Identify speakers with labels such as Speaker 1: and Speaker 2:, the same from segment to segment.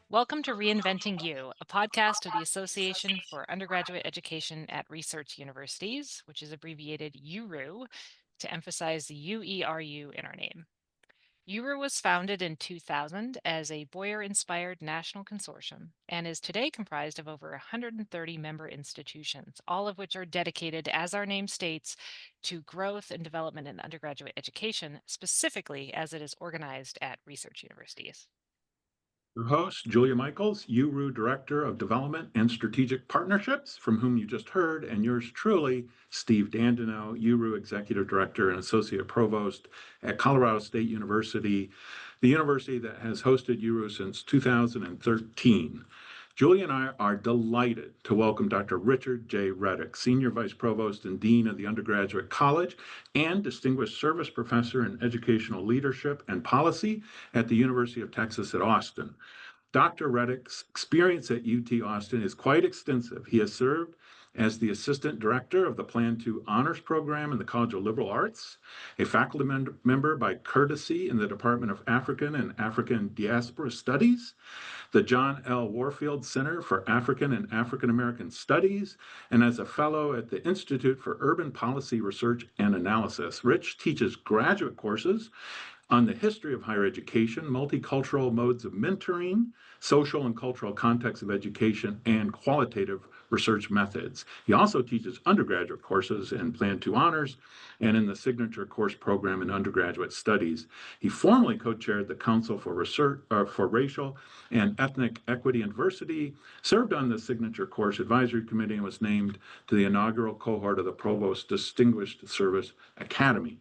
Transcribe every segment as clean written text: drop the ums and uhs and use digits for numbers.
Speaker 1: Welcome to Reinventing U, a podcast of the Association for Undergraduate Education at Research Universities, which is abbreviated URU to emphasize the UERU in our name. URU was founded in 2000 as a Boyer-inspired national consortium and is today comprised of over 130 member institutions, all of which are dedicated, as our name states, to growth and development in undergraduate education, specifically as it is organized at research universities.
Speaker 2: Your host, Julia Michaels, URU Director of Development and Strategic Partnerships, from whom you just heard, and yours truly, Steve Dandino, URU Executive Director and Associate Provost at Colorado State University, the university that has hosted URU since 2013. Julie and I are delighted to welcome Dr. Richard J. Reddick, Senior Vice Provost and Dean of the Undergraduate College and Distinguished Service Professor in Educational Leadership and Policy at the University of Texas at Austin. Dr. Reddick's experience at UT Austin is quite extensive. He has served as the Assistant Director of the Plan 2 Honors Program in the College of Liberal Arts, a faculty member by courtesy in the Department of African and African Diaspora Studies, the John L. Warfield Center for African and African American Studies, and as a fellow at the Institute for Urban Policy Research and Analysis. Rich teaches graduate courses on the history of higher education, multicultural modes of mentoring, social and cultural contexts of education, and qualitative research methods. He also teaches undergraduate courses in Plan 2 Honors and in the Signature Course Program in Undergraduate Studies. He formerly co-chaired the Council for Racial and Ethnic Equity and Diversity, served on the Signature Course Advisory Committee, and was named to the inaugural cohort of the Provost Distinguished Service Academy.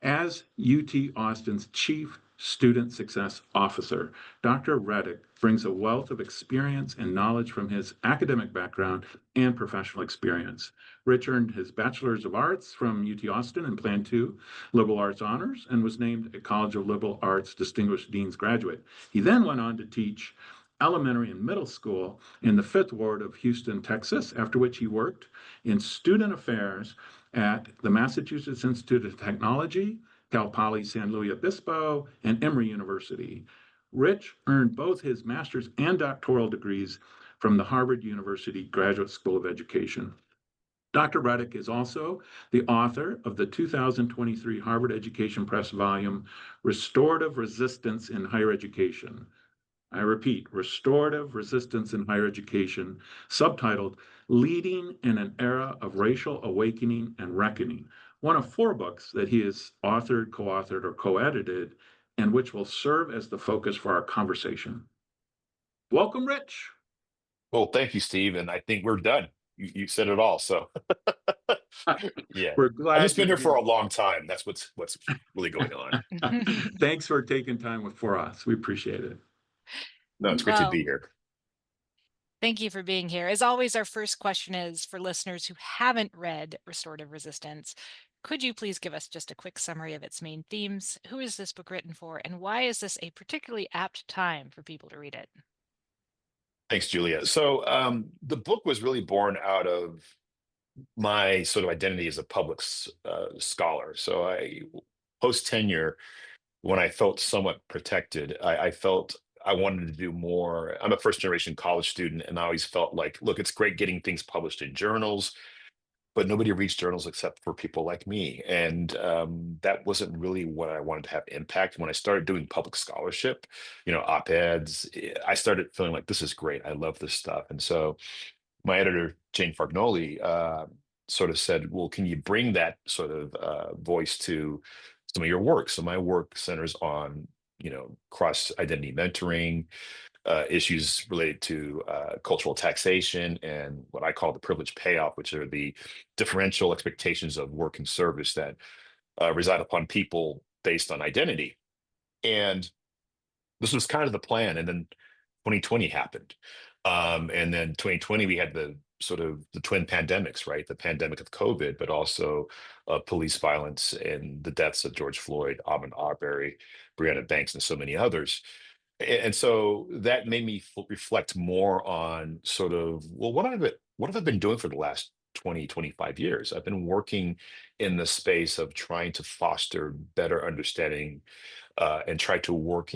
Speaker 2: As UT Austin's Chief Student Success Officer, Dr. Reddick brings a wealth of experience and knowledge from his academic background and professional experience. Rich earned his Bachelor's of Arts from UT Austin in Plan 2 Liberal Arts Honors and was named a College of Liberal Arts Distinguished Dean's Graduate. He then went on to teach elementary and middle school in the 5th Ward of Houston, Texas, after which he worked in student affairs at the Massachusetts Institute of Technology, Cal Poly San Luis Obispo, and Emory University. Rich earned both his master's and doctoral degrees from the Harvard University Graduate School of Education. Dr. Reddick is also the author of the 2023 Harvard Education Press volume, Restorative Resistance in Higher Education. I repeat, Restorative Resistance in Higher Education, subtitled Leading in an Era of Racial Awakening and Reckoning, one of 4 books that he has authored, co-authored, or co-edited, and which will serve as the focus for our conversation. Welcome, Rich.
Speaker 3: Well, thank you, Steve. And I think we're done. You said it all. So yeah,
Speaker 2: We're glad
Speaker 3: I've just been
Speaker 2: you're
Speaker 3: here for a long time. That's what's really going on.
Speaker 2: Thanks for taking time for us. We appreciate it.
Speaker 3: No, it's great to be here.
Speaker 1: Thank you for being here. As always, our first question is for listeners who haven't read Restorative Resistance. Could you please give us just a quick summary of its main themes? Who is this book written for, and why is this a particularly apt time for people to read it?
Speaker 3: Thanks, Julia. So the book was really born out of my sort of identity as a public scholar. So I, post tenure, when I felt somewhat protected, I felt I wanted to do more. I'm a first generation college student, and I always felt like, look, it's great getting things published in journals, but nobody reads journals except for people like me. And that wasn't really what I wanted to have impact. When I started doing public scholarship, op-eds, I started feeling like this is great. I love this stuff. And so my editor, Jane Fargnoli, sort of said, well, can you bring that sort of voice to some of your work? So my work centers on, cross identity mentoring, issues related to cultural taxation, and what I call the privilege payoff, which are the differential expectations of work and service that reside upon people based on identity. And this was kind of the plan. And then 2020 happened. And then 2020, we had the sort of the twin pandemics, right? The pandemic of COVID, but also police violence and the deaths of George Floyd, Ahmaud Arbery, Breonna Banks, and so many others. And so that made me reflect more on sort of, well, what have I been doing for the last 20, 25 years? I've been working in the space of trying to foster better understanding, and try to work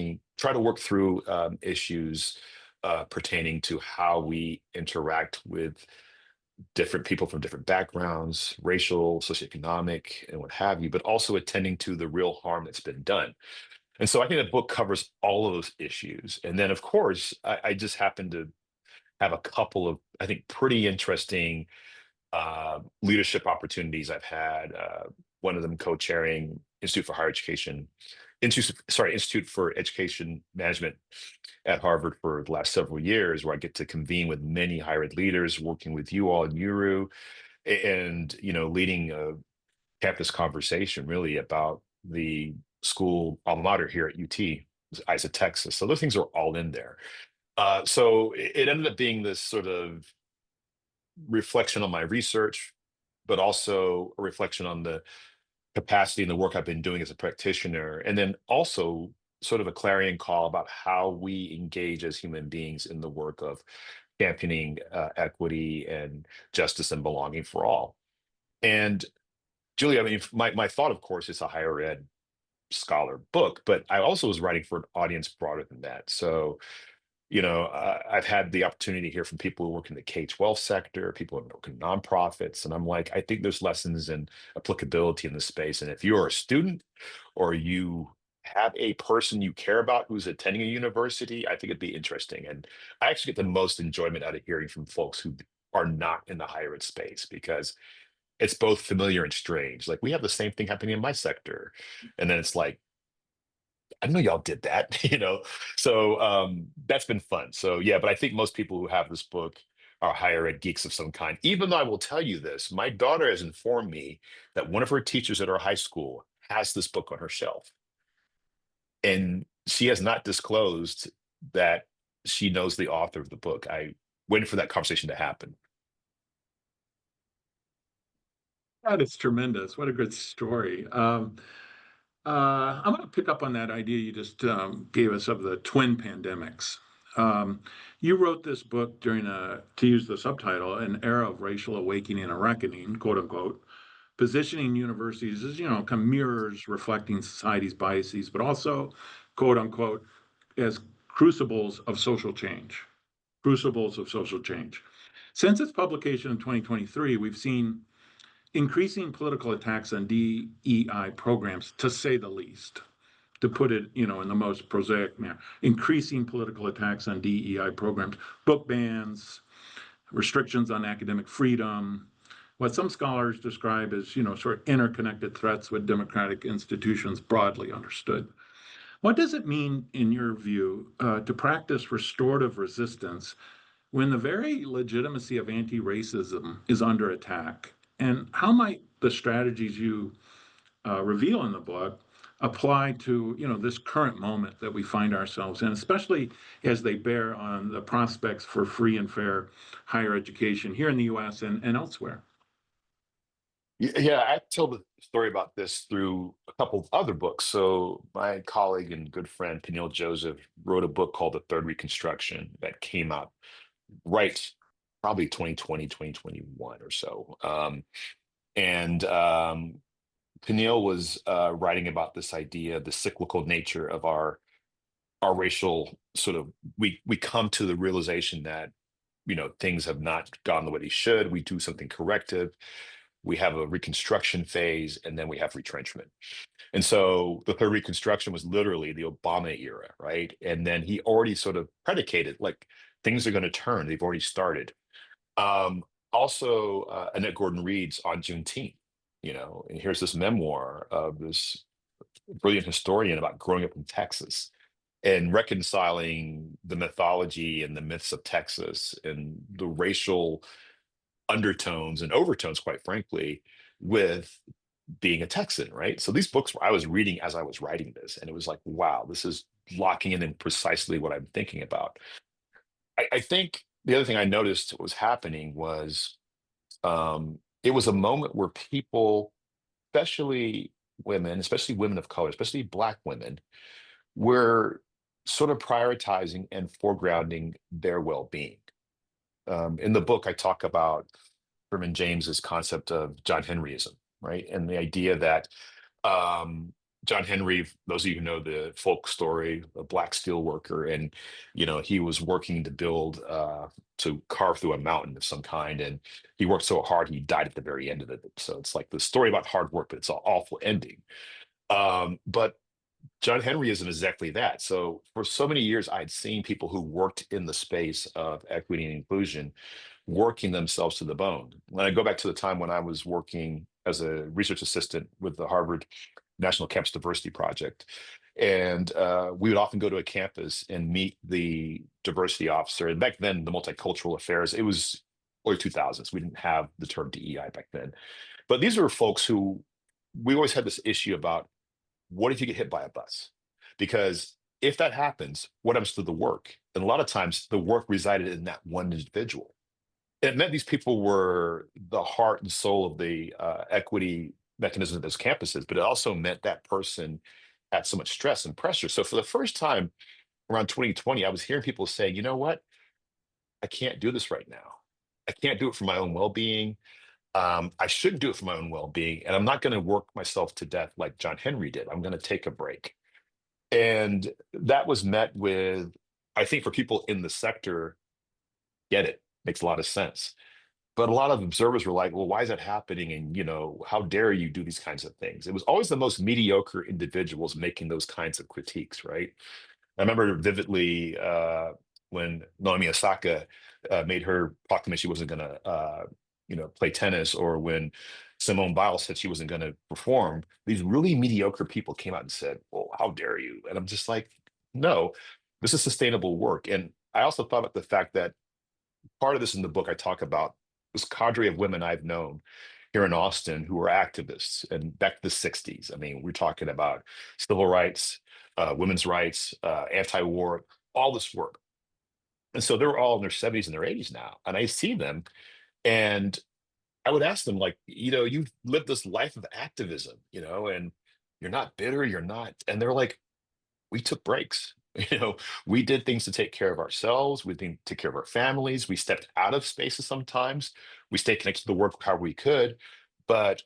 Speaker 3: through issues pertaining to how we interact with different people from different backgrounds, racial, socioeconomic, and what have you, but also attending to the real harm that's been done. And so I think the book covers all of those issues. And then, of course, I just happen to have a couple of, I think, pretty interesting leadership opportunities I've had. One of them co-chairing Institute for Education Management at Harvard for the last several years, where I get to convene with many higher ed leaders, working with you all in URU, and leading a campus conversation really about the school alma mater here at UT, ISA, Texas. So those things are all in there. So it ended up being this sort of reflection on my research, but also a reflection on the capacity and the work I've been doing as a practitioner, and then also sort of a clarion call about how we engage as human beings in the work of championing equity and justice and belonging for all. And Julia, I mean, my thought, of course, is a higher ed scholar book, but I also was writing for an audience broader than that. So, I've had the opportunity to hear from people who work in the K-12 sector, people who work in nonprofits, and I'm like, I think there's lessons and applicability in this space. And if you're a student or you have a person you care about who's attending a university, I think it'd be interesting. And I actually get the most enjoyment out of hearing from folks who are not in the higher ed space, because it's both familiar and strange. Like, we have the same thing happening in my sector. And then it's like, I didn't know y'all did that, So that's been fun. So yeah, but I think most people who have this book are higher ed geeks of some kind. Even though I will tell you this, my daughter has informed me that one of her teachers at her high school has this book on her shelf. And she has not disclosed that she knows the author of the book. I waited for that conversation to happen.
Speaker 2: That is tremendous. What a good story. I'm going to pick up on that idea you just gave us of the twin pandemics. Um, you wrote this book during to use the subtitle, an era of racial awakening and reckoning, quote unquote, positioning universities as, kind of mirrors reflecting society's biases, but also, quote unquote, as crucibles of social change. Crucibles of social change. Since its publication in 2023, we've seen increasing political attacks on DEI programs, to say the least, to put it, in the most prosaic manner. Increasing political attacks on DEI programs, book bans, restrictions on academic freedom, what some scholars describe as, sort of interconnected threats with democratic institutions broadly understood. What does it mean, in your view, to practice restorative resistance when the very legitimacy of anti-racism is under attack? And how might the strategies you reveal in the book apply to this current moment that we find ourselves in, especially as they bear on the prospects for free and fair higher education here in the U.S. and elsewhere?
Speaker 3: Yeah, I tell the story about this through a couple of other books. So my colleague and good friend Peniel Joseph wrote a book called The Third Reconstruction that came out right probably 2020, 2021 or so. And Peniel was writing about this idea, the cyclical nature of our racial sort of, we come to the realization that things have not gone the way they should. We do something corrective. We have a reconstruction phase, and then we have retrenchment. And so the third reconstruction was literally the Obama era, right? And then he already sort of predicated, like, things are going to turn. They've already started. Also, Annette Gordon Reed's On Juneteenth, and here's this memoir of this brilliant historian about growing up in Texas and reconciling the mythology and the myths of Texas and the racial undertones and overtones, quite frankly, with being a Texan, right? So these books I was reading as I was writing this, and it was like, wow, this is locking in precisely what I'm thinking about. I think the other thing I noticed was happening was it was a moment where people, especially women of color, especially Black women, were sort of prioritizing and foregrounding their well-being. In the book, I talk about Herman James's concept of John Henryism, right? And the idea that John Henry, those of you who know the folk story, a black steel worker, and he was working to build to carve through a mountain of some kind, and he worked so hard he died at the very end of it. So it's like the story about hard work, but it's an awful ending. But John Henryism is exactly that. So for so many years, I'd seen people who worked in the space of equity and inclusion working themselves to the bone. When I go back to the time when I was working as a research assistant with the Harvard National Campus Diversity Project, and we would often go to a campus and meet the diversity officer. And back then, the multicultural affairs, it was early 2000s. We didn't have the term DEI back then. But these were folks who we always had this issue about, what if you get hit by a bus? Because if that happens, what happens to the work? And a lot of times the work resided in that one individual. It meant these people were the heart and soul of the equity mechanism of those campuses, but it also meant that person had so much stress and pressure. So for the first time around 2020, I was hearing people saying, you know what? I can't do this right now. I can't do it for my own well-being. I shouldn't do it for my own well-being, and I'm not going to work myself to death like John Henry did. I'm going to take a break. And that was met with, I think for people in the sector, get it, makes a lot of sense. But a lot of observers were like, well, why is that happening? And, how dare you do these kinds of things? It was always the most mediocre individuals making those kinds of critiques, right? I remember vividly when Naomi Osaka made her proclamation she wasn't going to, play tennis, or when Simone Biles said she wasn't going to perform. These really mediocre people came out and said, "Well, how dare you?" And I'm just like, "No, this is sustainable work." And I also thought about the fact that part of this in the book, I talk about this cadre of women I've known here in Austin who were activists and back to the 60s. I mean, we're talking about civil rights, women's rights, anti-war, all this work. And so they're all in their 70s and their 80s now. And I see them and I would ask them, like, you've lived this life of activism, and you're not bitter, you're not. And they're like, we took breaks. We did things to take care of ourselves. We didn't take care of our families. We stepped out of spaces sometimes. We stayed connected to the work however we could. But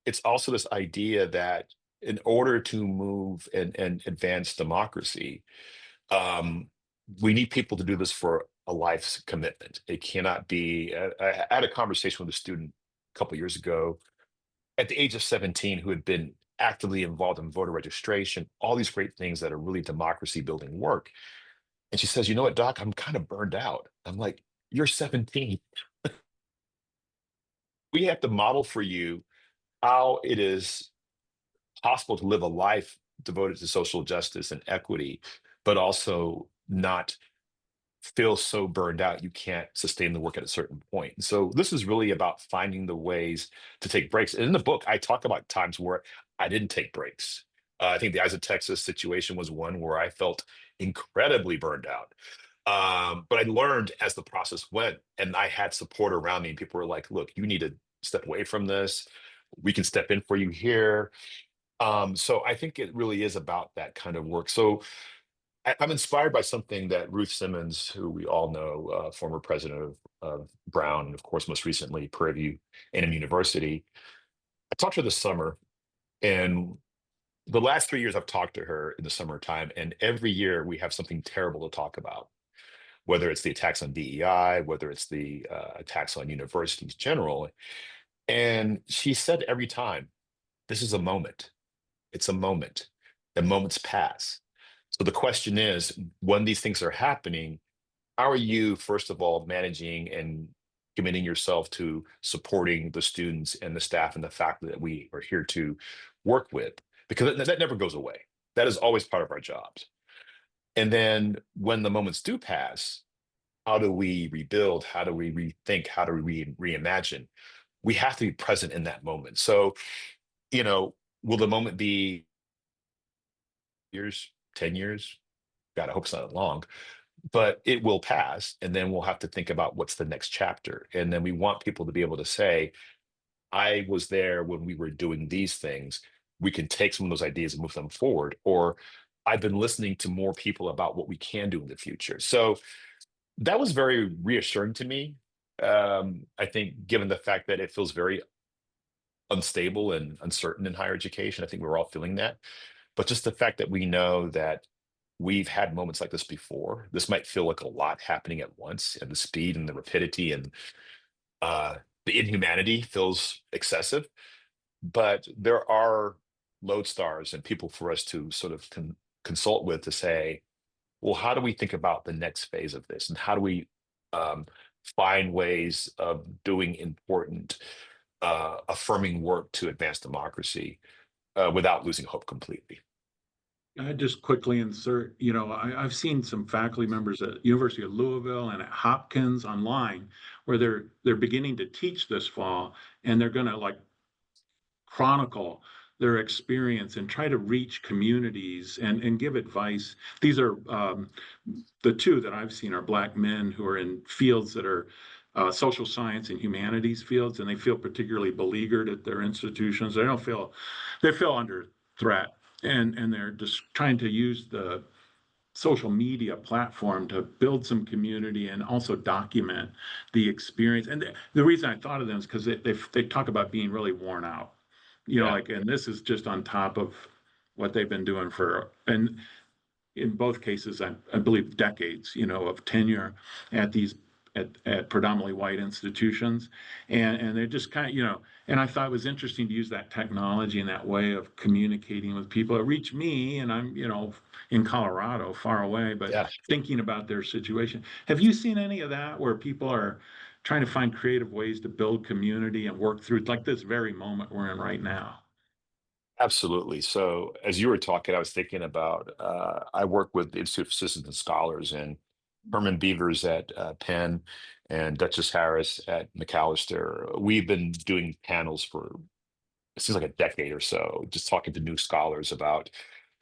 Speaker 3: it's also this idea that in order to move and advance democracy, um, we need people to do this for a life's commitment. It cannot be. I had a conversation with a student a couple of years ago at the age of 17 who had been actively involved in voter registration, all these great things that are really democracy building work. And she says, you know what, Doc, I'm kind of burned out. I'm like, you're 17. We have to model for you how it is possible to live a life devoted to social justice and equity, but also not feel so burned out you can't sustain the work at a certain point. And so this is really about finding the ways to take breaks. And in the book, I talk about times where I didn't take breaks. I think the Eyes of Texas situation was one where I felt incredibly burned out. But I learned as the process went, and I had support around me. And people were like, look, you need to step away from this. We can step in for you here. So I think it really is about that kind of work. So I'm inspired by something that Ruth Simmons, who we all know, former president of Brown, and of course, most recently, Prairie View A&M University. I talked to her this summer, and the last 3 years I've talked to her in the summertime, and every year we have something terrible to talk about, whether it's the attacks on DEI, whether it's the attacks on universities general. And she said every time, this is a moment. It's a moment. The moments pass. So the question is, when these things are happening, how are you, first of all, managing and committing yourself to supporting the students and the staff and the faculty that we are here to work with? Because that never goes away. That is always part of our jobs. And then when the moments do pass, how do we rebuild? How do we rethink? How do we reimagine? We have to be present in that moment. So, will the moment be years, 10 years? God, I hope it's not long, but it will pass. And then we'll have to think about what's the next chapter. And then we want people to be able to say, I was there when we were doing these things. We can take some of those ideas and move them forward. Or I've been listening to more people about what we can do in the future. So that was very reassuring to me. I think given the fact that it feels very unstable and uncertain in higher education, I think we're all feeling that. But just the fact that we know that we've had moments like this before, this might feel like a lot happening at once, and the speed and the rapidity and uh, the inhumanity feels excessive. But there are lodestars and people for us to sort of consult with to say, well, how do we think about the next phase of this? And how do we um, find ways of doing important, affirming work to advance democracy without losing hope completely?
Speaker 2: I just quickly insert, I've seen some faculty members at University of Louisville and at Hopkins online where they're beginning to teach this fall, and they're going to like chronicle their experience and try to reach communities and give advice. These are the two that I've seen are Black men who are in fields that are social science and humanities fields, and they feel particularly beleaguered at their institutions. They feel under threat, and they're just trying to use the social media platform to build some community and also document the experience. And the reason I thought of them is because they talk about being really worn out,
Speaker 3: Yeah,
Speaker 2: like, and this is just on top of what they've been doing and in both cases, I believe decades, of tenure at these at predominantly white institutions, and they're just kind of, and I thought it was interesting to use that technology and that way of communicating with people. It reached me, and I'm, in Colorado, far away, but
Speaker 3: yeah.
Speaker 2: thinking about their situation. Have you seen any of that where people are trying to find creative ways to build community and work through like this very moment we're in right now?
Speaker 3: Absolutely. So as you were talking, I was thinking about I work with the Institute of Citizens and Scholars, and Herman Beavers at Penn and Duchess Harris at Macalester. We've been doing panels for it seems like a decade or so, just talking to new scholars about,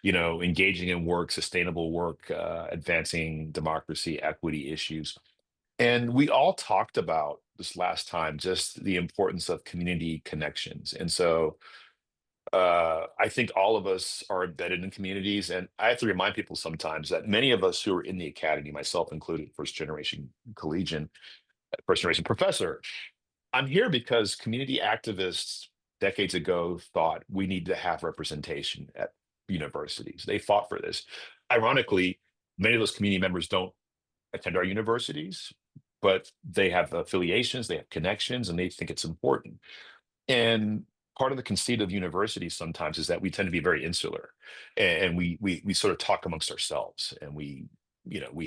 Speaker 3: engaging in work, sustainable work, advancing democracy, equity issues. And we all talked about this last time, just the importance of community connections. And so I think all of us are embedded in communities. And I have to remind people sometimes that many of us who are in the academy, myself included, first generation collegian, first generation professor, I'm here because community activists decades ago thought we need to have representation at universities. They fought for this. Ironically, many of those community members don't attend our universities, but they have affiliations, they have connections, and they think it's important. And part of the conceit of universities sometimes is that we tend to be very insular, and we sort of talk amongst ourselves, and we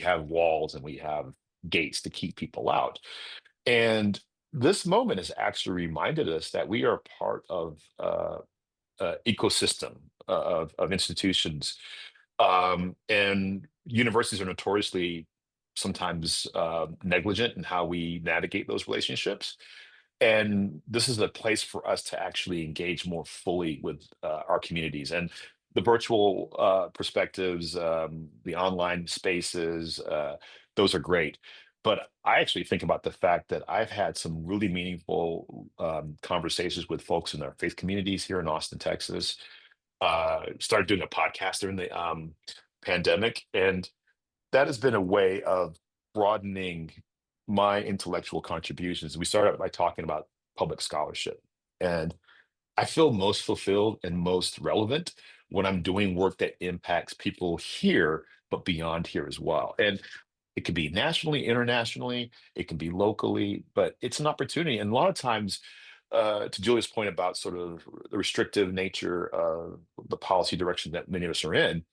Speaker 3: have walls and we have gates to keep people out. And this moment has actually reminded us that we are part of ecosystem of institutions, and universities are notoriously sometimes negligent in how we navigate those relationships. And this is a place for us to actually engage more fully with our communities, and the virtual perspectives, the online spaces, those are great. But I actually think about the fact that I've had some really meaningful conversations with folks in our faith communities here in Austin, Texas. Started doing a podcast during the pandemic, and that has been a way of broadening my intellectual contributions. We started by talking about public scholarship. And I feel most fulfilled and most relevant when I'm doing work that impacts people here, but beyond here as well. And it could be nationally, internationally, it can be locally, but it's an opportunity. And a lot of times, to Julia's point about sort of the restrictive nature of the policy direction that many of us are in,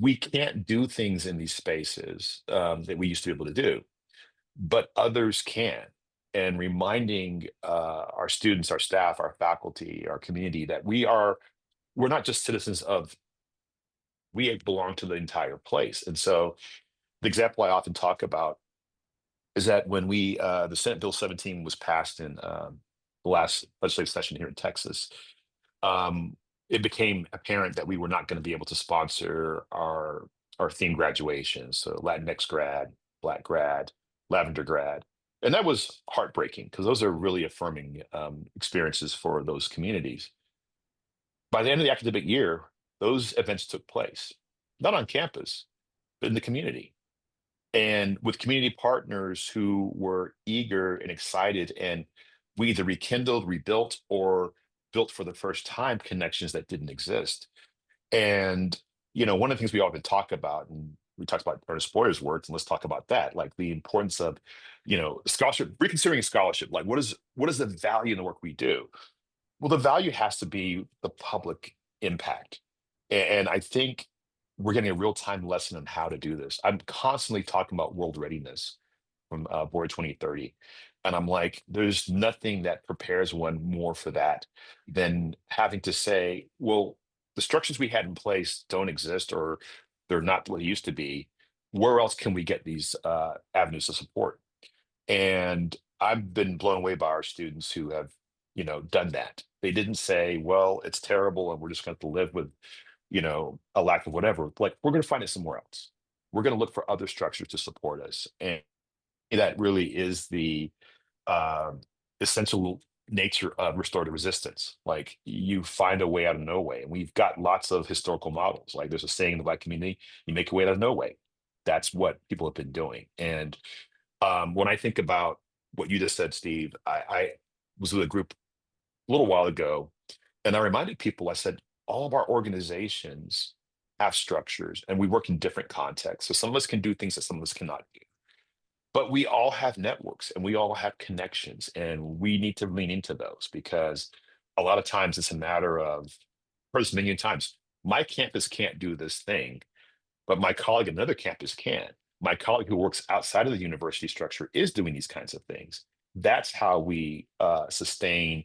Speaker 3: we can't do things in these spaces that we used to be able to do, but others can. And reminding our students, our staff, our faculty, our community that we're not just citizens of, we belong to the entire place. And so the example I often talk about is that when the Senate Bill 17 was passed in the last legislative session here in Texas, um, it became apparent that we were not going to be able to sponsor our theme graduations. So Latinx grad, Black grad, Lavender grad. And that was heartbreaking because those are really affirming experiences for those communities. By the end of the academic year, those events took place. not on campus, but in the community. And with community partners who were eager and excited, and we either rekindled, rebuilt, or built for the first time connections that didn't exist. And one of the things we often talk about, and we talked about Ernest Boyer's work, and let's talk about that, like the importance of, scholarship, reconsidering scholarship. Like, what is the value in the work we do? Well, the value has to be the public impact. And I think we're getting a real time lesson on how to do this. I'm constantly talking about world readiness from Board 2030. And I'm like, there's nothing that prepares one more for that than having to say, well, the structures we had in place don't exist, or they're not what they used to be. Where else can we get these avenues of support? And I've been blown away by our students who have, done that. They didn't say, well, it's terrible and we're just going to have to live with, a lack of whatever. Like, we're going to find it somewhere else. We're going to look for other structures to support us. And that really is the uh, essential nature of restorative resistance. Like, you find a way out of no way. And we've got lots of historical models. Like, there's a saying in the Black community, you make a way out of no way. That's what people have been doing. And when I think about what you just said, Steve, I was with a group a little while ago, and I reminded people, I said, all of our organizations have structures and we work in different contexts. So some of us can do things that some of us cannot do. But we all have networks and we all have connections, and we need to lean into those, because a lot of times it's a matter of, I've heard this a million times, my campus can't do this thing, but my colleague at another campus can. My colleague who works outside of the university structure is doing these kinds of things. That's how we sustain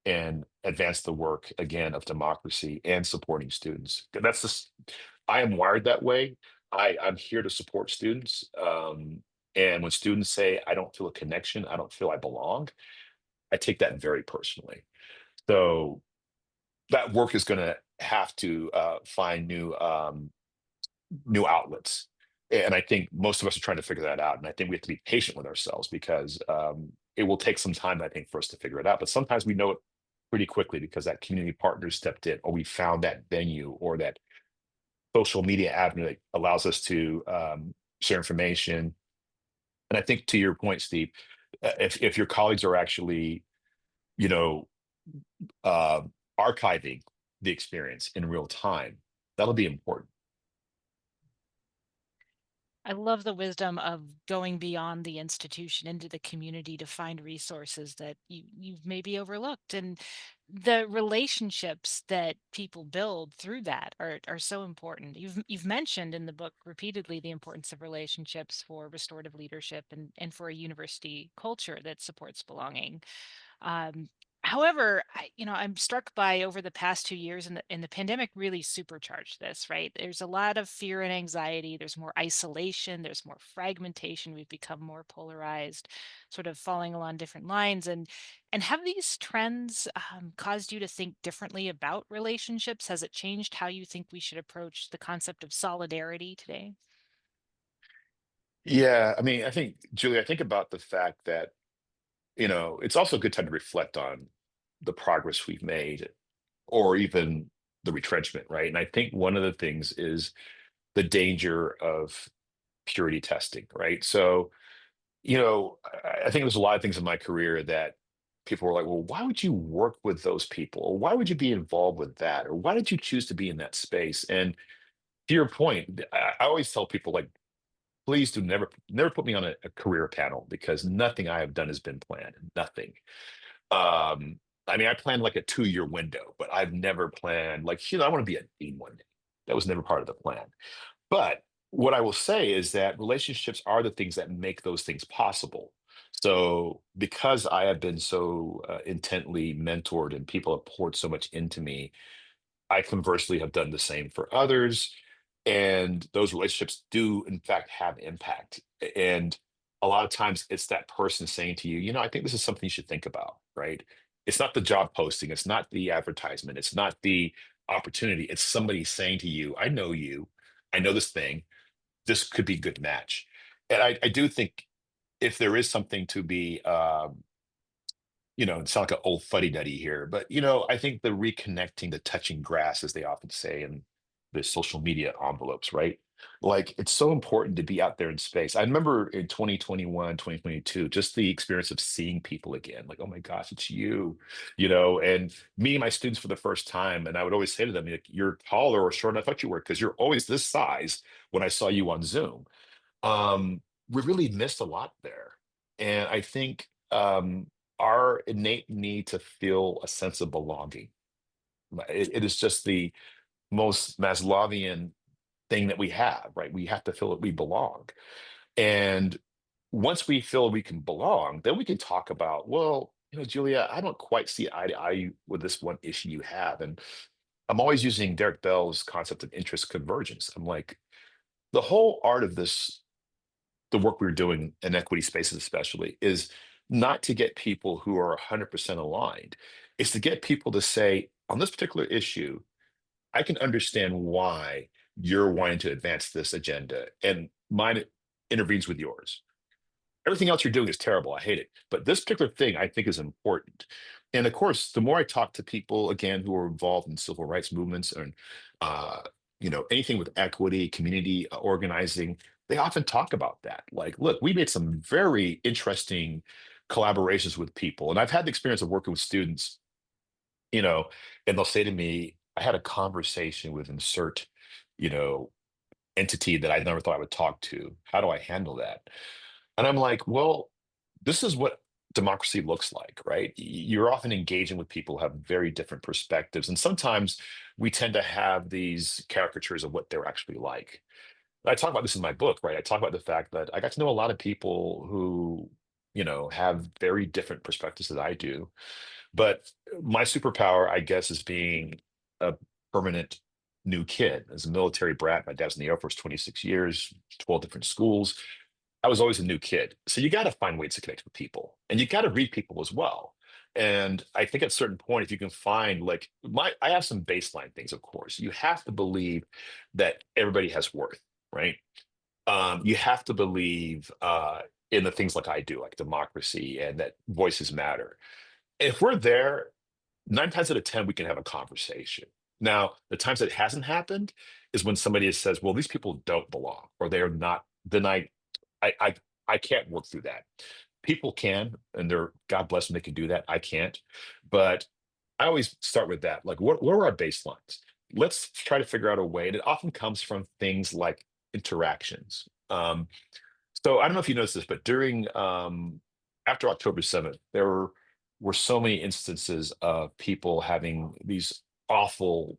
Speaker 3: and advance the work, again, of democracy and supporting students. That's just, I am wired that way. I'm here to support students. And when students say, I don't feel a connection, I don't feel I belong, I take that very personally. So that work is going to have to find new outlets. And I think most of us are trying to figure that out. And I think we have to be patient with ourselves, because it will take some time, I think, for us to figure it out. But sometimes we know it pretty quickly because that community partner stepped in, or we found that venue or that social media avenue that allows us to share information. And I think, to your point, Steve, if your colleagues are actually, you know, uh, archiving the experience in real time, that'll be important.
Speaker 1: I love the wisdom of going beyond the institution into the community to find resources that you've maybe overlooked. And the relationships that people build through that are so important. You've mentioned in the book repeatedly the importance of relationships for restorative leadership and for a university culture that supports belonging. Um, However, I'm struck by, over the past 2 years, and the pandemic really supercharged this, right? There's a lot of fear and anxiety. There's more isolation. There's more fragmentation. We've become more polarized, sort of falling along different lines. And have these trends caused you to think differently about relationships? Has it changed how you think we should approach the concept of solidarity today?
Speaker 3: Yeah, I mean, I think, Julie, I think about the fact that, it's also a good time to reflect on the progress we've made, or even the retrenchment, right? And I think one of the things is the danger of purity testing, right? So, I think there's a lot of things in my career that people were like, well, why would you work with those people? Or why would you be involved with that? Or why did you choose to be in that space? And to your point, I always tell people, like, please do never put me on a career panel, because nothing I have done has been planned. Nothing. Um, I mean, I planned like a 2-year window, but I've never planned, like, I want to be a dean one day. That was never part of the plan. But what I will say is that relationships are the things that make those things possible. So, because I have been so intently mentored and people have poured so much into me, I conversely have done the same for others. And those relationships do, in fact, have impact. And a lot of times it's that person saying to you, I think this is something you should think about, right? It's not the job posting, it's not the advertisement, it's not the opportunity. It's somebody saying to you, I know this thing, this could be a good match. And I do think, if there is something to be, it's not like an old fuddy duddy here, but I think the reconnecting, the touching grass, as they often say, and the social media envelopes, right? Like it's so important to be out there in space. I remember in 2021, 2022, just the experience of seeing people again, like, oh my gosh, it's you, and meeting my students for the first time. And I would always say to them, like, you're taller or shorter than I thought you were, because you're always this size when I saw you on Zoom. We really missed a lot there. And I think our innate need to feel a sense of belonging. It is just the most Maslowian thing that we have, right? We have to feel that we belong. And once we feel we can belong, then we can talk about, well, Julia, I don't quite see eye to eye with this one issue you have. And I'm always using Derek Bell's concept of interest convergence. I'm like, the whole art of this, the work we're doing in equity spaces, especially, is not to get people who are 100% aligned. It's to get people to say, on this particular issue, I can understand why you're wanting to advance this agenda, and mine intervenes with yours. Everything else you're doing is terrible. I hate it. But this particular thing I think is important. And of course, the more I talk to people again who are involved in civil rights movements and uh, anything with equity, community organizing, they often talk about that. Like, look, we made some very interesting collaborations with people. And I've had the experience of working with students, you know, and they'll say to me, I had a conversation with insert, you know, entity that I never thought I would talk to. How do I handle that? And I'm like, well, this is what democracy looks like, right? You're often engaging with people who have very different perspectives. And sometimes we tend to have these caricatures of what they're actually like. I talk about this in my book, right? I talk about the fact that I got to know a lot of people who, have very different perspectives that I do. But my superpower, I guess, is being a permanent new kid. As a military brat, my dad's in the Air Force 26 years, 12 different schools. I was always a new kid. So you got to find ways to connect with people, and you got to read people as well. And I think at a certain point, if you can find like I have some baseline things, of course. You have to believe that everybody has worth, right? You have to believe in the things like I do, like democracy and that voices matter. If we're there, 9 times out of 10, we can have a conversation. Now, the times that it hasn't happened is when somebody says, well, these people don't belong or they are not, then I, I, I can't work through that. People can, and they're, God bless them, they can do that. I can't. But I always start with that. Like, what are our baselines? Let's try to figure out a way. And it often comes from things like interactions. So I don't know if you noticed this, but during after October 7th, there were so many instances of people having these awful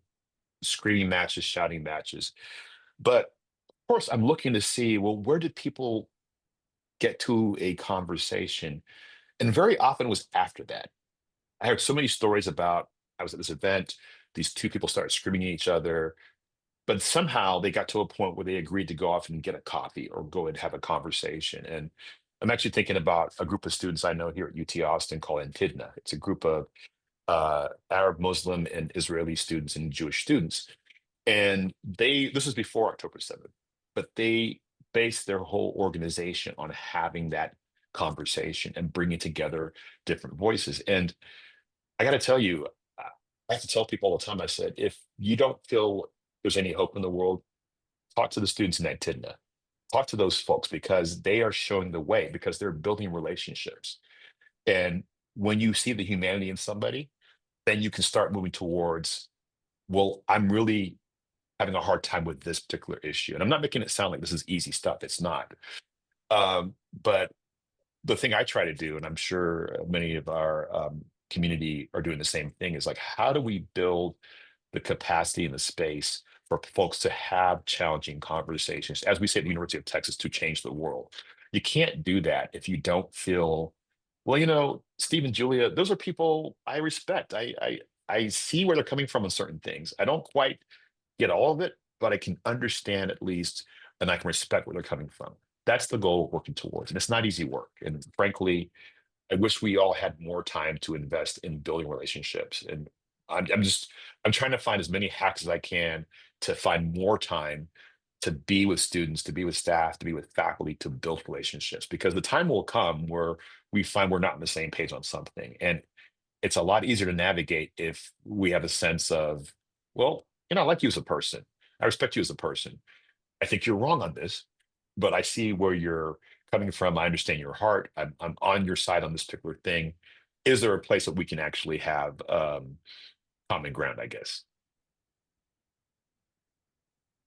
Speaker 3: screaming matches, shouting matches. But of course, I'm looking to see, well, where did people get to a conversation? And very often it was after that. I heard so many stories about I was at this event, these two people started screaming at each other, but somehow they got to a point where they agreed to go off and get a coffee or go and have a conversation. And I'm actually thinking about a group of students I know here at UT Austin called Antidna. It's a group of Arab, Muslim, and Israeli students and Jewish students. And this was before October 7th, but they based their whole organization on having that conversation and bringing together different voices. And I got to tell you, I have to tell people all the time, I said, if you don't feel there's any hope in the world, talk to the students in Antidna. Talk to those folks because they are showing the way, because they're building relationships. And when you see the humanity in somebody, then you can start moving towards, well, I'm really having a hard time with this particular issue. And I'm not making it sound like this is easy stuff. It's not. But the thing I try to do, and I'm sure many of our community are doing the same thing, is like, how do we build the capacity and the space for folks to have challenging conversations, as we say at the University of Texas, to change the world? You can't do that if you don't feel, well, Steve and Julia, those are people I respect. I see where they're coming from on certain things. I don't quite get all of it, but I can understand at least, and I can respect where they're coming from. That's the goal we're working towards. And it's not easy work. And frankly, I wish we all had more time to invest in building relationships. And I'm trying to find as many hacks as I can to find more time to be with students, to be with staff, to be with faculty, to build relationships, because the time will come where we find we're not on the same page on something. And it's a lot easier to navigate if we have a sense of, well, I like you as a person. I respect you as a person. I think you're wrong on this, but I see where you're coming from. I understand your heart. I'm on your side on this particular thing. Is there a place that we can actually have common ground, I guess?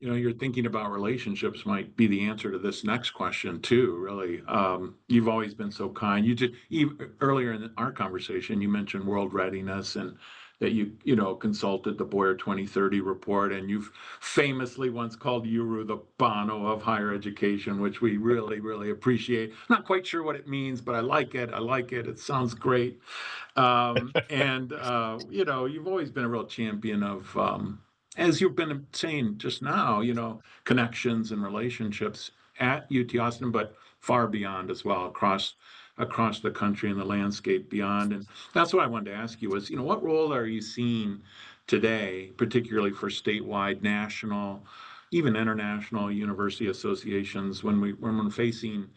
Speaker 2: You're thinking about relationships might be the answer to this next question too, really. You've always been so kind. Earlier in our conversation, you mentioned world readiness and that you consulted the Boyer 2030 report, and you've famously once called URU the Bono of higher education, which we really, really appreciate. Not quite sure what it means, but I like it. I like it. It sounds great. You've always been a real champion of, as you've been saying just now, connections and relationships at UT Austin, but far beyond as well, across the country and the landscape beyond. And that's what I wanted to ask you was, what role are you seeing today, particularly for statewide, national, even international university associations when we're facing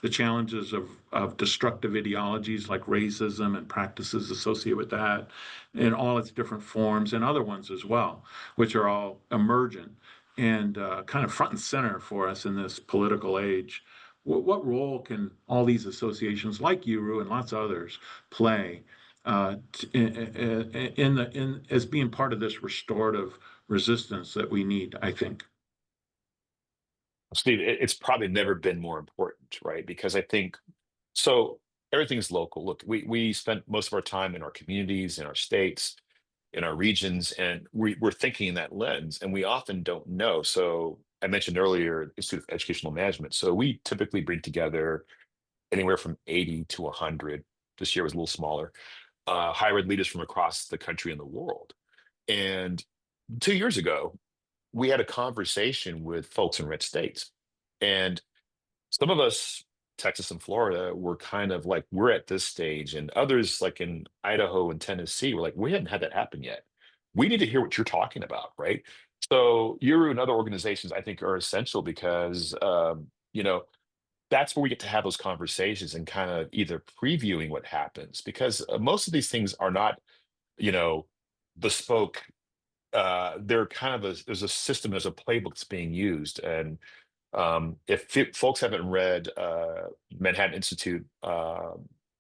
Speaker 2: the challenges of destructive ideologies like racism and practices associated with that in all its different forms, and other ones as well, which are all emergent and kind of front and center for us in this political age. What role can all these associations like URU and lots of others play as being part of this restorative resistance that we need, I think?
Speaker 3: Steve, it's probably never been more important, right? Because I think so. Everything's local. Look, we spent most of our time in our communities, in our states, in our regions, and we're thinking in that lens, and we often don't know. So I mentioned earlier Institute of Educational Management. So we typically bring together anywhere from 80 to 100. This year was a little smaller. Higher ed leaders from across the country and the world. And 2 years ago, we had a conversation with folks in red states, and some of us, Texas and Florida, were kind of like, we're at this stage, and others, like in Idaho and Tennessee, were like, we hadn't had that happen yet. We need to hear what you're talking about, right? So Yuru and other organizations, I think, are essential because that's where we get to have those conversations and kind of either previewing what happens, because most of these things are not, you know, bespoke. They're kind of there's a system, there's a playbook that's being used, and if folks haven't read Manhattan Institute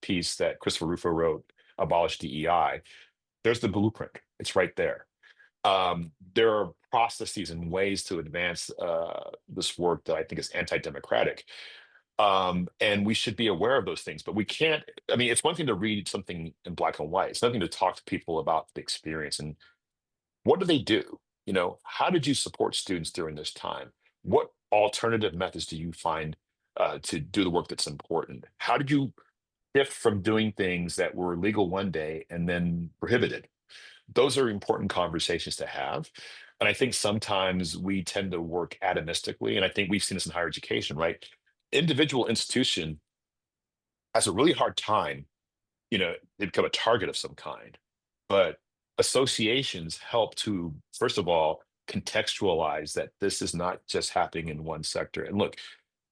Speaker 3: piece that Christopher Rufo wrote, Abolish DEI, there's the blueprint. It's right there. There are processes and ways to advance this work that I think is anti-democratic. And we should be aware of those things, but we can't. I mean, it's one thing to read something in black and white. It's nothing to talk to people about the experience and what do they do? How did you support students during this time? What alternative methods do you find to do the work that's important? How did you shift from doing things that were legal one day and then prohibited? Those are important conversations to have. And I think sometimes we tend to work atomistically. And I think we've seen this in higher education, right? Individual institution has a really hard time, they become a target of some kind. But associations help to, first of all, contextualize that this is not just happening in one sector. And look,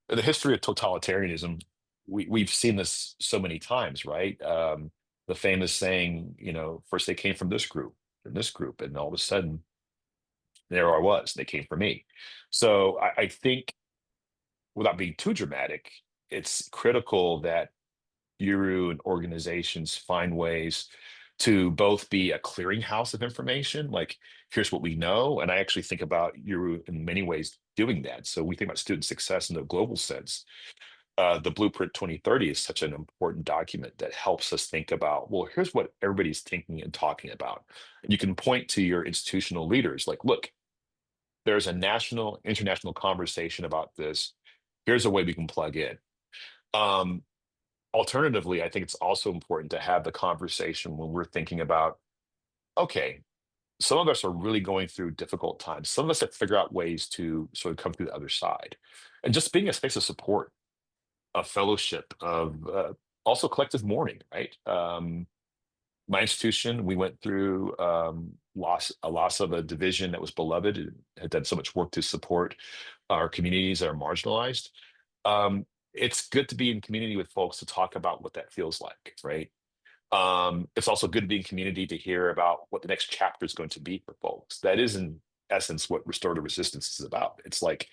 Speaker 3: in the history of totalitarianism, we've seen this so many times, right? The famous saying, first they came from this group and this group, and all of a sudden there I was, they came for me. So I think, without being too dramatic, it's critical that Guru and organizations find ways to both be a clearinghouse of information, like here's what we know. And I actually think about Guru in many ways doing that. So we think about student success in the global sense. The Blueprint 2030 is such an important document that helps us think about, well, here's what everybody's thinking and talking about. And you can point to your institutional leaders like, look, there's a national, international conversation about this. Here's a way we can plug in. Um, Alternatively, I think it's also important to have the conversation when we're thinking about, okay, some of us are really going through difficult times. Some of us have to figure out ways to sort of come through the other side. And just being a space of support, a fellowship, of also collective mourning, right? My institution, we went through a loss of a division that was beloved. It had done so much work to support our communities that are marginalized. It's good to be in community with folks to talk about what that feels like, right? It's also good to be in community to hear about what the next chapter is going to be for folks. That isn't essence what restorative resistance is about. It's like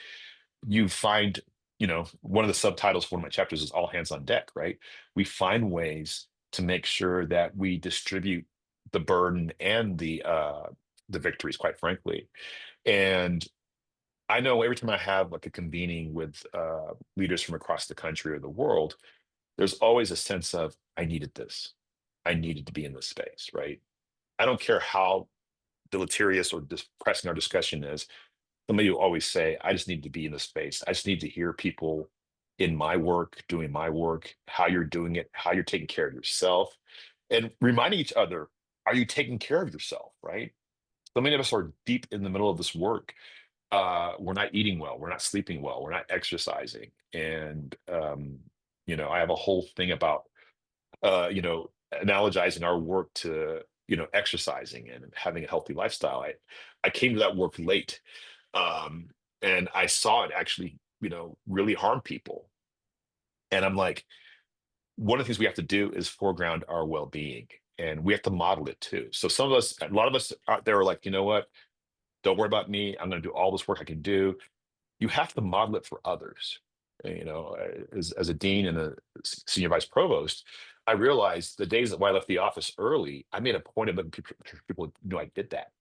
Speaker 3: you find, one of the subtitles for one of my chapters is all hands on deck, right? We find ways to make sure that we distribute the burden and the victories, quite frankly. And I know every time I have like a convening with leaders from across the country or the world, there's always a sense of, I needed this. I needed to be in this space, right? I don't care how deleterious or depressing our discussion is. Somebody will always say, I just need to be in this space. I just need to hear people in my work, doing my work, how you're doing it, how you're taking care of yourself, and reminding each other, are you taking care of yourself, right? So many of us are deep in the middle of this work. We're not eating well, we're not sleeping well, we're not exercising. And, I have a whole thing about, analogizing our work to, exercising and having a healthy lifestyle. I came to that work late, um, and I saw it actually, really harm people. And I'm like, one of the things we have to do is foreground our well-being, and we have to model it too. So a lot of us out there are like, you know what? Don't worry about me. I'm going to do all this work I can do. You have to model it for others. As a dean and a senior vice provost, I realized the days that when I left the office early, I made a point of letting people know I did that.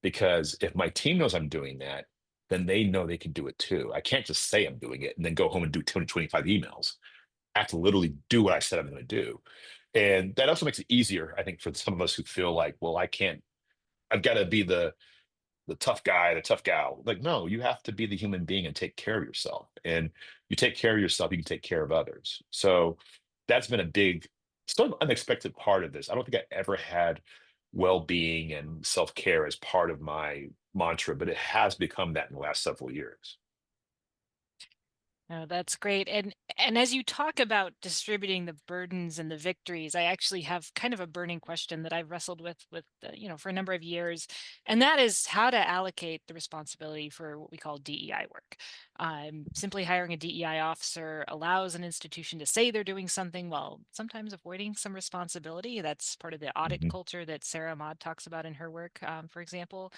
Speaker 3: Because if my team knows I'm doing that, then they know they can do it too. I can't just say I'm doing it and then go home and do 25 emails. I have to literally do what I said I'm going to do. And that also makes it easier, I think, for some of us who feel like, well, I've got to be the tough guy, the tough gal. Like, no, you have to be the human being and take care of yourself. And you take care of yourself, you can take care of others. So that's been a big, sort of unexpected part of this. I don't think I ever had well-being and self-care as part of my mantra, but it has become that in the last several years.
Speaker 1: No, that's great. And as you talk about distributing the burdens and the victories, I actually have kind of a burning question that I've wrestled with for a number of years, and that is how to allocate the responsibility for what we call DEI work. Simply hiring a DEI officer allows an institution to say they're doing something while sometimes avoiding some responsibility. That's part of the audit
Speaker 3: Mhm.
Speaker 1: culture that Sarah Ahmad talks about in her work, for example.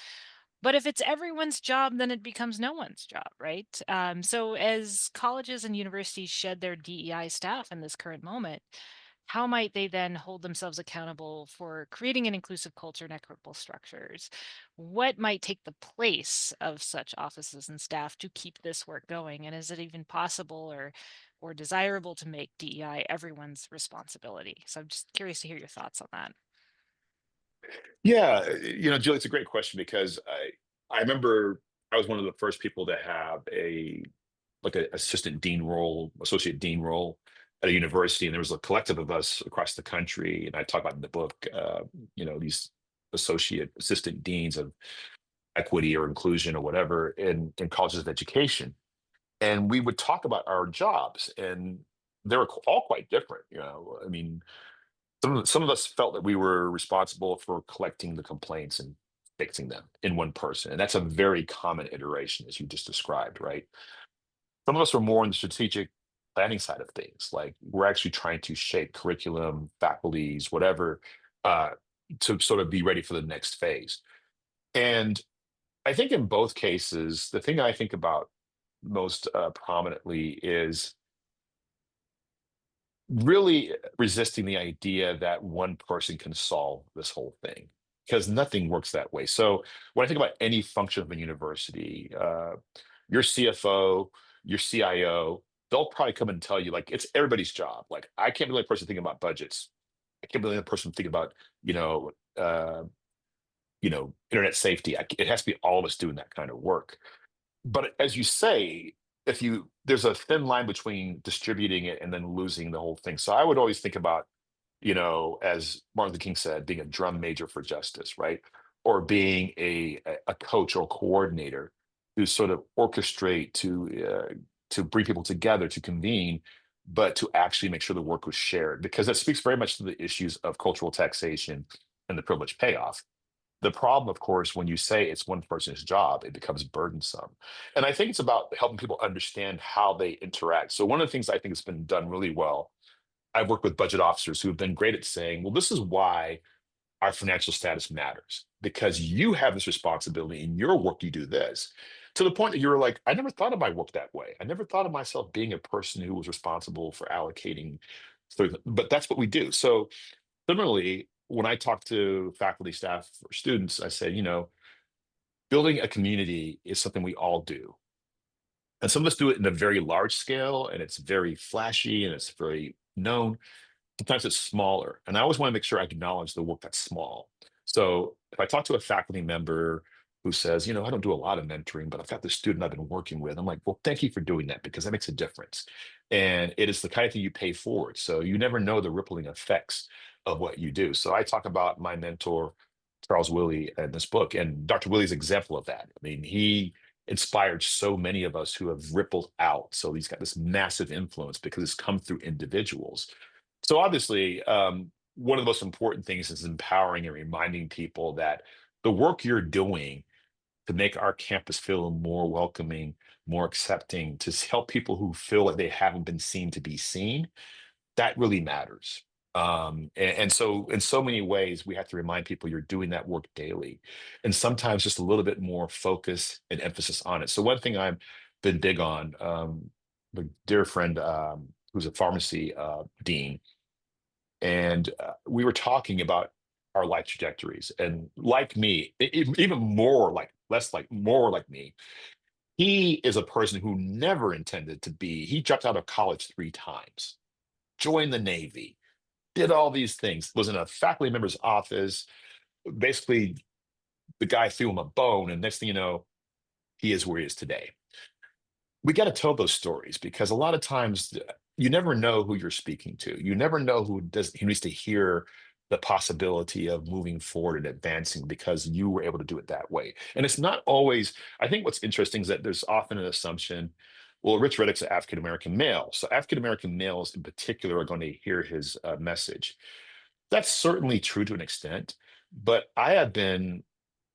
Speaker 1: But if it's everyone's job, then it becomes no one's job, right? So as colleges and universities shed their DEI staff in this current moment, how might they then hold themselves accountable for creating an inclusive culture and equitable structures? What might take the place of such offices and staff to keep this work going? And is it even possible or desirable to make DEI everyone's responsibility? So I'm just curious to hear your thoughts on that.
Speaker 3: Yeah, Julie, it's a great question because I remember I was one of the first people to have a like a assistant dean role, associate dean role at a university, and there was a collective of us across the country, and I talk about in the book, these associate assistant deans of equity or inclusion or whatever in colleges of education, and we would talk about our jobs, and they were all quite different. I mean, some of us felt that we were responsible for collecting the complaints and fixing them in one person. And that's a very common iteration, as you just described, right? Some of us are more on the strategic planning side of things. Like we're actually trying to shape curriculum, faculties, whatever, uh, to sort of be ready for the next phase. And I think in both cases, the thing I think about most prominently is really resisting the idea that one person can solve this whole thing because nothing works that way. So when I think about any function of a university, your CFO, your CIO, they'll probably come and tell you like it's everybody's job. Like I can't be the only person thinking about budgets. I can't be the only person thinking about you know uh, internet safety. It has to be all of us doing that kind of work. But as you say, if you there's a thin line between distributing it and then losing the whole thing. So I would always think about, as Martin Luther King said, being a drum major for justice, right? Or being a coach or coordinator to sort of orchestrate to bring people together to convene, but to actually make sure the work was shared because that speaks very much to the issues of cultural taxation and the privilege payoff. The problem, of course, when you say it's one person's job, it becomes burdensome. And I think it's about helping people understand how they interact. So one of the things I think has been done really well, I've worked with budget officers who have been great at saying, well, this is why our financial status matters because you have this responsibility in your work. You do this to the point that you're like, I never thought of my work that way. I never thought of myself being a person who was responsible for allocating. But that's what we do. So similarly, when I talk to faculty, staff, or students, I say, building a community is something we all do. And some of us do it in a very large scale and it's very flashy and it's very known. Sometimes it's smaller. And I always want to make sure I acknowledge the work that's small. So if I talk to a faculty member who says, I don't do a lot of mentoring, but I've got this student I've been working with, I'm like, well, thank you for doing that because that makes a difference. And it is the kind of thing you pay forward. So you never know the rippling effects of what you do. So I talk about my mentor, Charles Willie, in this book, and Dr. Willie's example of that. I mean, he inspired so many of us who have rippled out. So he's got this massive influence because it's come through individuals. So obviously, one of the most important things is empowering and reminding people that the work you're doing to make our campus feel more welcoming, more accepting, to help people who feel like they haven't been seen to be seen, that really matters. And so in so many ways, we have to remind people you're doing that work daily. And sometimes just a little bit more focus and emphasis on it. So one thing I've been big on, a dear friend who's a pharmacy dean, and we were talking about our life trajectories. And like me, even more like, less like, more like me, he is a person who never intended to be, he dropped out of college 3 times, joined the Navy, did all these things, was in a faculty member's office. Basically, the guy threw him a bone, and next thing you know, he is where he is today. We got to tell those stories because a lot of times you never know who you're speaking to. You never know who needs to hear the possibility of moving forward and advancing because you were able to do it that way. And it's not always, I think what's interesting is that there's often an assumption, well, Rich Reddick's an African American male. So African American males in particular are going to hear his message. That's certainly true to an extent, but I have been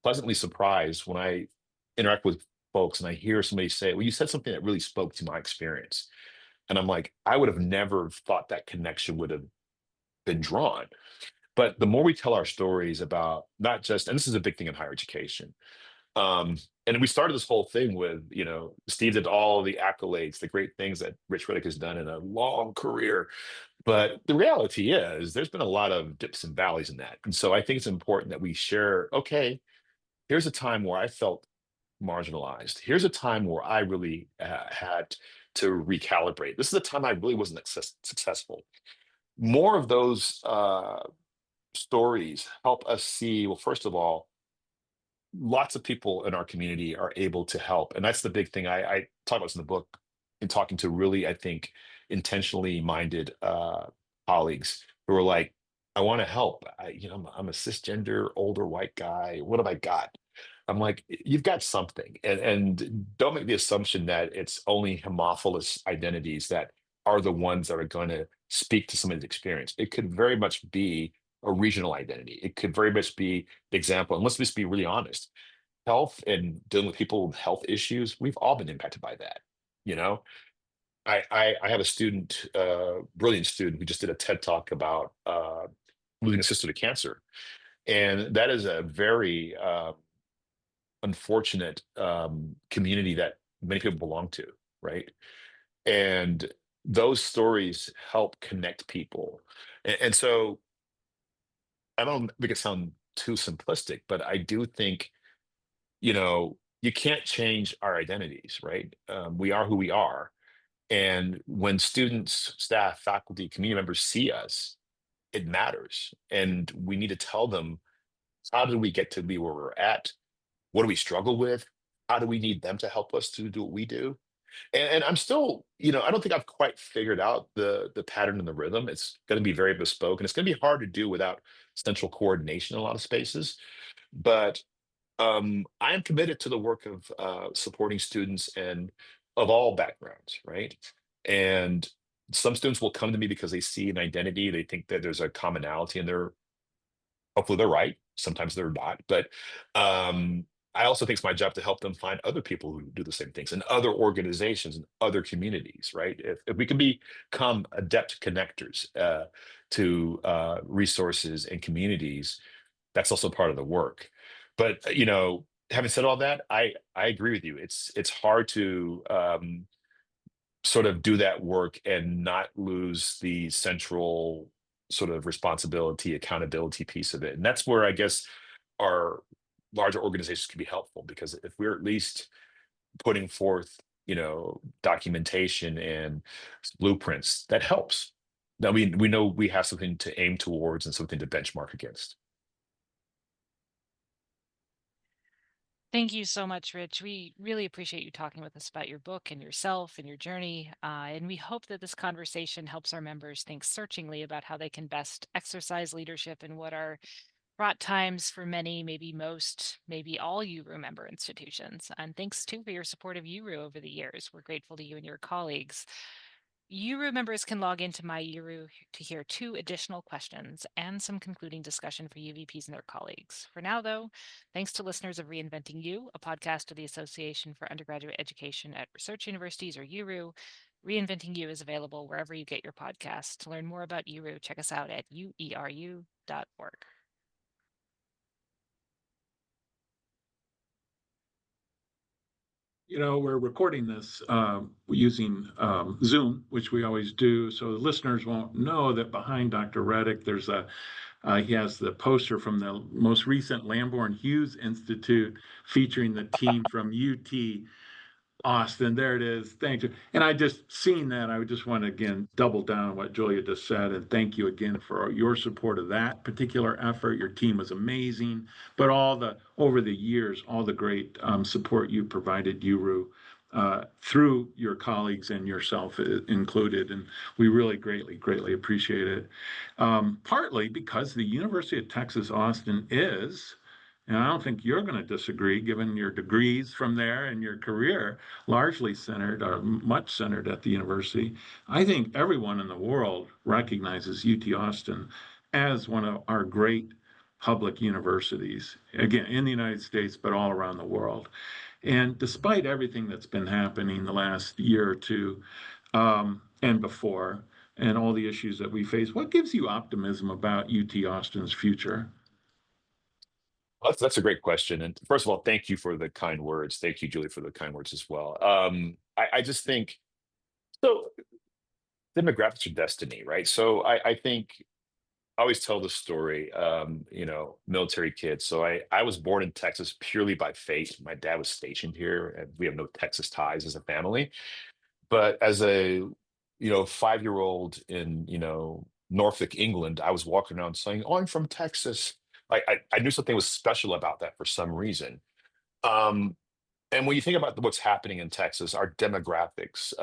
Speaker 3: pleasantly surprised when I interact with folks and I hear somebody say, well, you said something that really spoke to my experience. And I'm like, I would have never thought that connection would have been drawn. But the more we tell our stories about not just, and this is a big thing in higher education. And we started this whole thing with, Steve did all the accolades, the great things that Rich Reddick has done in a long career. But the reality is there's been a lot of dips and valleys in that. And so I think it's important that we share, okay, here's a time where I felt marginalized. Here's a time where I really had to recalibrate. This is a time I really wasn't successful. More of those stories help us see, well, first of all, lots of people in our community are able to help. And that's the big thing I talk about this in the book in talking to really, I think, intentionally minded colleagues who are like, I want to help. I'm a cisgender, older white guy. What have I got? I'm like, you've got something. And don't make the assumption that it's only homophilous identities that are the ones that are going to speak to somebody's experience. It could very much be a regional identity. It could very much be the example. And let's just be really honest. Health and dealing with people with health issues, we've all been impacted by that. You know, I have a student, brilliant student, who just did a TED talk about losing a sister to cancer. And that is a very unfortunate community that many people belong to, right? And those stories help connect people. And so I don't make it sound too simplistic, but I do think, you can't change our identities, right? We are who we are. And when students, staff, faculty, community members see us, it matters. And we need to tell them, how did we get to be where we're at? What do we struggle with? How do we need them to help us to do what we do? And I'm still, I don't think I've quite figured out the pattern and the rhythm. It's going to be very bespoke, and it's going to be hard to do without central coordination in a lot of spaces. But I am committed to the work of supporting students and of all backgrounds, right? And some students will come to me because they see an identity, they think that there's a commonality, and hopefully they're right. Sometimes they're not, but I also think it's my job to help them find other people who do the same things and other organizations and other communities, right? If we can become adept connectors to resources and communities, that's also part of the work. But having said all that, I agree with you. It's hard to sort of do that work and not lose the central sort of responsibility, accountability piece of it. And that's where I guess our larger organizations can be helpful, because if we're at least putting forth, documentation and blueprints, that helps. Now we know we have something to aim towards and something to benchmark against.
Speaker 1: Thank you so much, Rich. We really appreciate you talking with us about your book and yourself and your journey. And we hope that this conversation helps our members think searchingly about how they can best exercise leadership in what are fraught times for many, maybe most, maybe all URU member institutions. And thanks too for your support of URU over the years. We're grateful to you and your colleagues. URU members can log into My URU to hear 2 additional questions and some concluding discussion for UVPs and their colleagues. For now, though, thanks to listeners of Reinventing U, a podcast of the Association for Undergraduate Education at Research Universities, or URU. Reinventing U is available wherever you get your podcasts. To learn more about URU, check us out at ueru.org.
Speaker 2: We're recording this using Zoom, which we always do, so the listeners won't know that behind Dr. Reddick, he has the poster from the most recent Lamborn Hughes Institute featuring the team from UT Austin. There it is. Thank you. And I just seen that. I would just want to again double down on what Julia just said, and thank you again for your support of that particular effort. Your team was amazing, but over the years, all the great support you provided URU through your colleagues and yourself included, and we really greatly appreciate it. Partly because the University of Texas Austin is. And I don't think you're going to disagree, given your degrees from there and your career, largely centered or much centered at the university. I think everyone in the world recognizes UT Austin as one of our great public universities, again, in the United States, but all around the world. And despite everything that's been happening the last year or two and before, and all the issues that we face, what gives you optimism about UT Austin's future?
Speaker 3: Well, that's a great question. And first of all, thank you for the kind words. Thank you, Julie, for the kind words as well. I just think so. Demographics are destiny, right? So I think I always tell the story, military kid. So I was born in Texas purely by fate. My dad was stationed here, and we have no Texas ties as a family. But as a 5-year-old in Norfolk, England, I was walking around saying, "Oh, I'm from Texas." I knew something was special about that for some reason. Um, and when you think about what's happening in Texas, our demographics,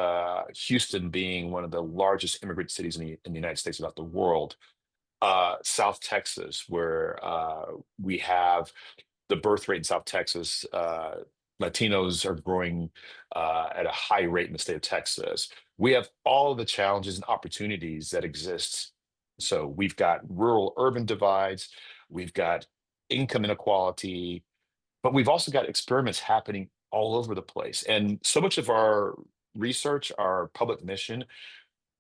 Speaker 3: Houston being one of the largest immigrant cities in the United States, about the world, South Texas, where we have the birth rate in South Texas. Latinos are growing at a high rate in the state of Texas. We have all of the challenges and opportunities that exist. So we've got rural urban divides, we've got income inequality, but we've also got experiments happening all over the place. And so much of our research, our public mission,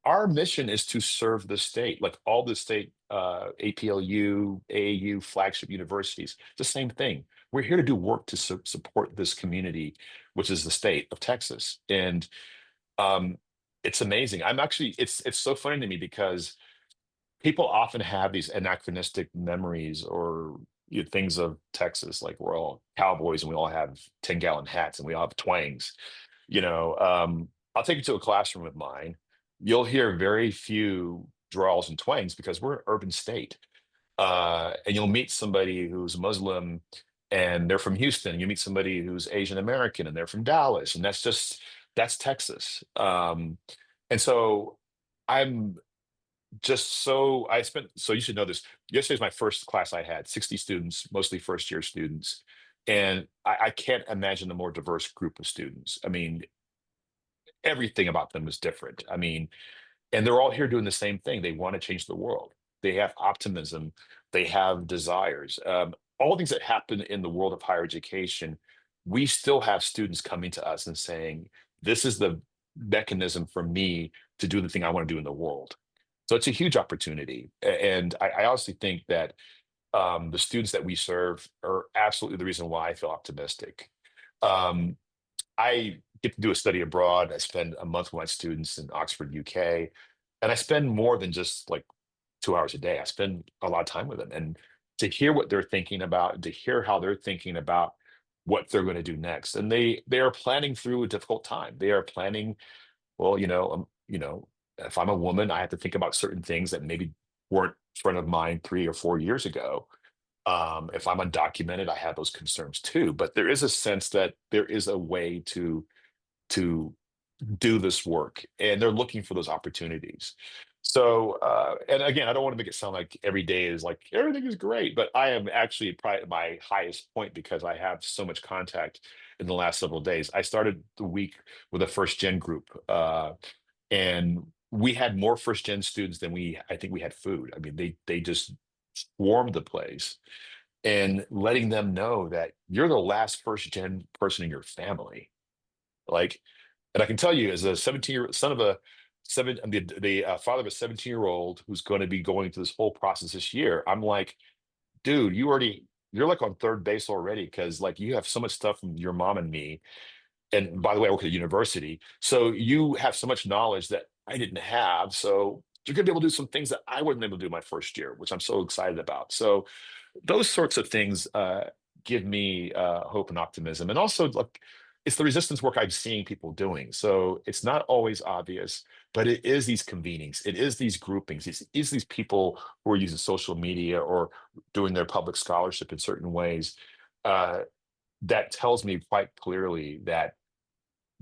Speaker 3: our mission is to serve the state, like all the state APLU, AAU flagship universities. It's the same thing. We're here to do work to support this community, which is the state of Texas. And um, it's amazing. It's so funny to me because people often have these anachronistic memories or things of Texas, like we're all cowboys and we all have 10-gallon hats and we all have twangs. I'll take you to a classroom of mine. You'll hear very few drawls and twangs because we're an urban state. And you'll meet somebody who's Muslim and they're from Houston. You meet somebody who's Asian American and they're from Dallas. And that's Texas. And so I'm so you should know this. Yesterday's my first class. I had 60 students, mostly first year students. And I can't imagine a more diverse group of students. I mean, everything about them is different. I mean, and they're all here doing the same thing. They want to change the world. They have optimism. They have desires. All things that happen in the world of higher education, we still have students coming to us and saying, "This is the mechanism for me to do the thing I want to do in the world." So it's a huge opportunity, and I honestly think that The students that we serve are absolutely the reason why I feel optimistic. Um, I get to do a study abroad. I spend a month with my students in Oxford, UK, and I spend more than just like 2 hours a day. I spend a lot of time with them, and to hear what they're thinking about, to hear how they're thinking about what they're going to do next, and they are planning through a difficult time. They are planning, well, if I'm a woman, I have to think about certain things that maybe weren't front of mind 3 or 4 years ago. If I'm undocumented, I have those concerns too. But there is a sense that there is a way to do this work, and they're looking for those opportunities. So, and again, I don't want to make it sound like every day is like everything is great, but I am actually probably at my highest point because I have so much contact in the last several days. I started the week with a first gen group, and we had more first gen students than I think we had food. I mean, they just swarmed the place, and letting them know that you're the last first gen person in your family. Like, and I can tell you, as a 17-year son of a seven, the father of a 17-year-old who's going to be going through this whole process this year, I'm like, dude, you're like on third base already because like you have so much stuff from your mom and me. And by the way, I work at a university, so you have so much knowledge that I didn't have. So you're going to be able to do some things that I wasn't able to do my first year, which I'm so excited about. So those sorts of things give me hope and optimism. And also, like, it's the resistance work I'm seeing people doing. So it's not always obvious, but it is these convenings, it is these groupings, it is these people who are using social media or doing their public scholarship in certain ways. Uh, that tells me quite clearly that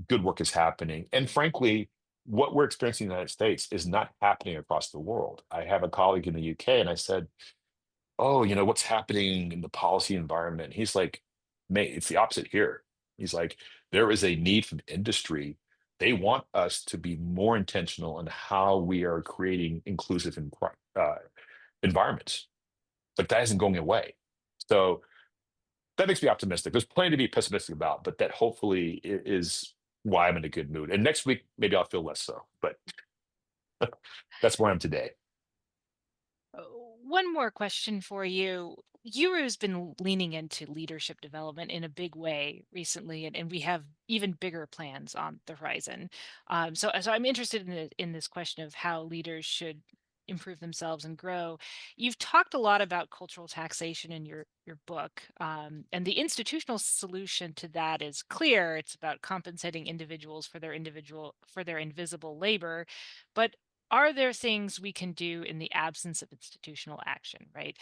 Speaker 3: good work is happening. And frankly, what we're experiencing in the United States is not happening across the world. I have a colleague in the UK, and I said, oh, what's happening in the policy environment? He's like, mate, it's the opposite here. He's like, there is a need from industry. They want us to be more intentional in how we are creating inclusive environments. Like that isn't going away. So that makes me optimistic. There's plenty to be pessimistic about, but that hopefully is why I'm in a good mood. And next week, maybe I'll feel less so, but that's where I am today.
Speaker 1: One more question for you. Yuru's been leaning into leadership development in a big way recently, and we have even bigger plans on the horizon. So I'm interested in this question of how leaders should improve themselves and grow. You've talked a lot about cultural taxation in your book, and the institutional solution to that is clear. It's about compensating individuals for their invisible labor, but are there things we can do in the absence of institutional action, right?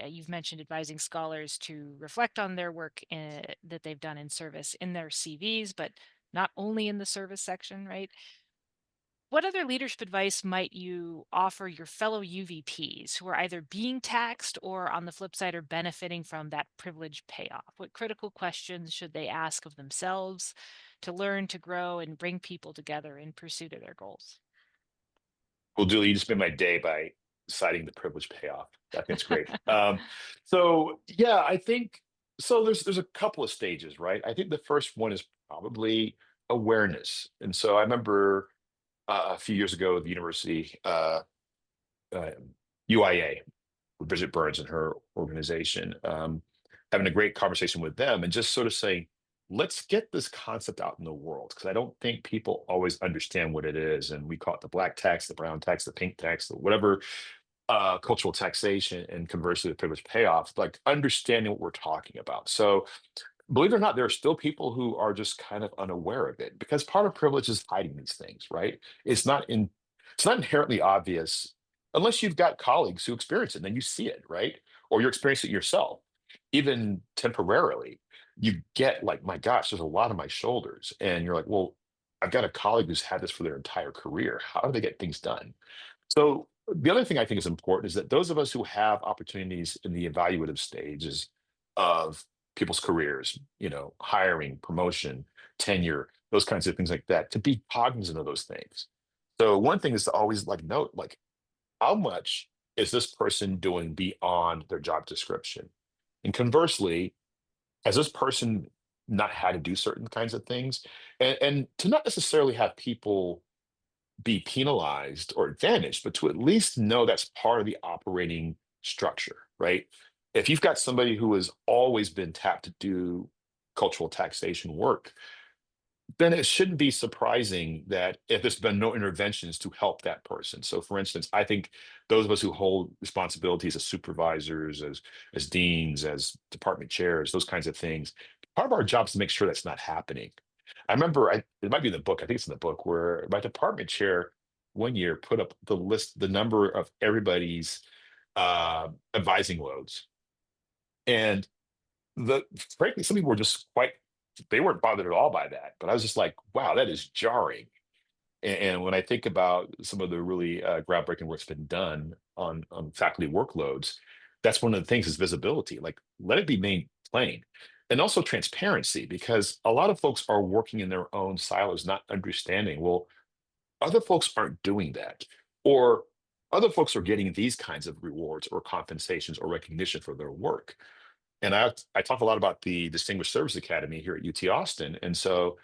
Speaker 1: You've mentioned advising scholars to reflect on their work that they've done in service in their CVs, but not only in the service section, right? What other leadership advice might you offer your fellow UVPs who are either being taxed or, on the flip side, are benefiting from that privilege payoff? What critical questions should they ask of themselves to learn to grow and bring people together in pursuit of their goals?
Speaker 3: Well, Julie, you just made my day by citing the privilege payoff. I think it's great. So yeah, I think so. There's a couple of stages, right? I think the first one is probably awareness. And so I remember a few years ago at the university, uh, UIA, with Bridget Burns and her organization, having a great conversation with them and just sort of saying, let's get this concept out in the world because I don't think people always understand what it is. And we call it the black tax, the brown tax, the pink tax, the whatever cultural taxation, and conversely, the privilege payoff, like understanding what we're talking about. So believe it or not, there are still people who are just kind of unaware of it because part of privilege is hiding these things, right? It's not inherently obvious unless you've got colleagues who experience it and then you see it, right? Or you're experiencing it yourself, even temporarily. You get like, my gosh, there's a lot on my shoulders. And you're like, well, I've got a colleague who's had this for their entire career. How do they get things done? So the other thing I think is important is that those of us who have opportunities in the evaluative stages of people's careers, hiring, promotion, tenure, those kinds of things like that, to be cognizant of those things. So one thing is to always like note, like, how much is this person doing beyond their job description? And conversely, has this person not had to do certain kinds of things? And to not necessarily have people be penalized or advantaged, but to at least know that's part of the operating structure, right? If you've got somebody who has always been tapped to do cultural taxation work, then it shouldn't be surprising that if there's been no interventions to help that person. So, for instance, I think those of us who hold responsibilities as supervisors, as deans, as department chairs, those kinds of things, part of our job is to make sure that's not happening. I remember, it might be in the book. I think it's in the book where my department chair one year put up the list, the number of everybody's advising loads, and the frankly, some people were just quite they weren't bothered at all by that. But I was just like, wow, that is jarring. And when I think about some of the really groundbreaking work's been done on faculty workloads, that's one of the things is visibility. Like, let it be made plain, and also transparency, because a lot of folks are working in their own silos, not understanding. Well, other folks aren't doing that, or other folks are getting these kinds of rewards or compensations or recognition for their work. And I talk a lot about the Distinguished Service Academy here at UT Austin, and so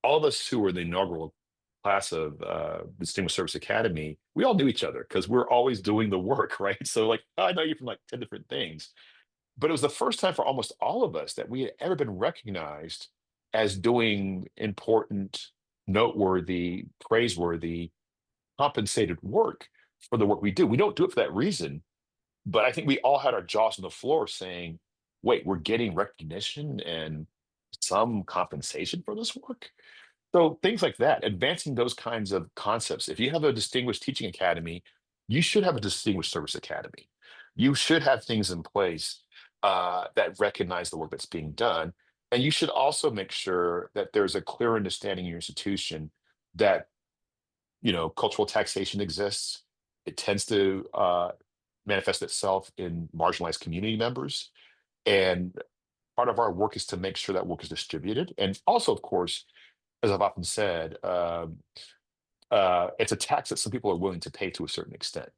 Speaker 3: all of us who were the inaugural class of Distinguished Service Academy, we all knew each other because we're always doing the work, right? So like, "Oh, I know you from like 10 different things." But it was the first time for almost all of us that we had ever been recognized as doing important, noteworthy, praiseworthy, compensated work for the work we do. We don't do it for that reason, but I think we all had our jaws on the floor saying, wait, we're getting recognition and some compensation for this work? So things like that, advancing those kinds of concepts. If you have a distinguished teaching academy, you should have a distinguished service academy. You should have things in place that recognize the work that's being done. And you should also make sure that there's a clear understanding in your institution that, cultural taxation exists. It tends to manifest itself in marginalized community members. And part of our work is to make sure that work is distributed. And also, of course, as I've often said, it's a tax that some people are willing to pay to a certain extent.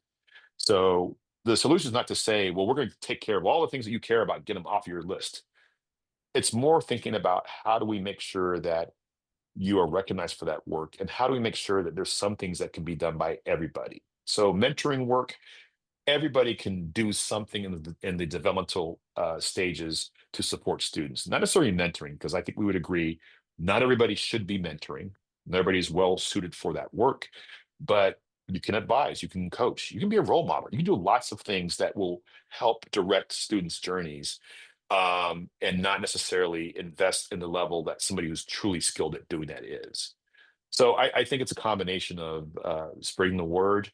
Speaker 3: So the solution is not to say, well, we're going to take care of all the things that you care about, get them off your list. It's more thinking about how do we make sure that you are recognized for that work, and how do we make sure that there's some things that can be done by everybody. So mentoring work, everybody can do something in the developmental stages to support students. Not necessarily mentoring, because I think we would agree not everybody should be mentoring. Not everybody is well suited for that work, but you can advise, you can coach, you can be a role model. You can do lots of things that will help direct students' journeys, and not necessarily invest in the level that somebody who's truly skilled at doing that is. So I think it's a combination of spreading the word,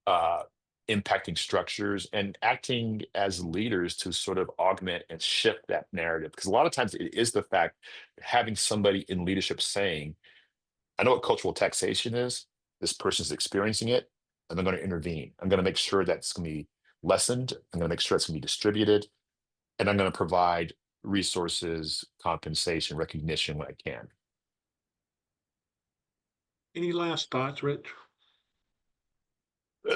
Speaker 3: uh, impacting structures, and acting as leaders to sort of augment and shift that narrative. Because a lot of times it is the fact having somebody in leadership saying, I know what cultural taxation is, this person's experiencing it, and I'm going to intervene. I'm going to make sure that's going to be lessened. I'm going to make sure it's going to be distributed, and I'm going to provide resources, compensation, recognition when I can.
Speaker 2: Any last thoughts, Rich?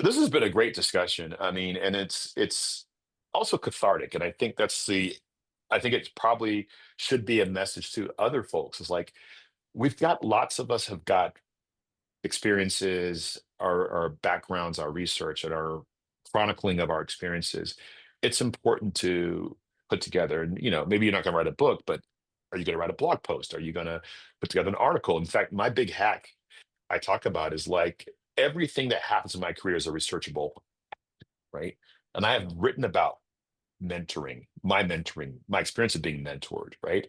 Speaker 3: This has been a great discussion. I mean, and it's also cathartic, and I think it probably should be a message to other folks. It's like lots of us have got experiences, our backgrounds, our research, and our chronicling of our experiences. It's important to put together, and maybe you're not going to write a book, but are you going to write a blog post? Are you going to put together an article? In fact, my big hack I talk about is like everything that happens in my career is a researchable, right? And I have written about mentoring, my experience of being mentored, right?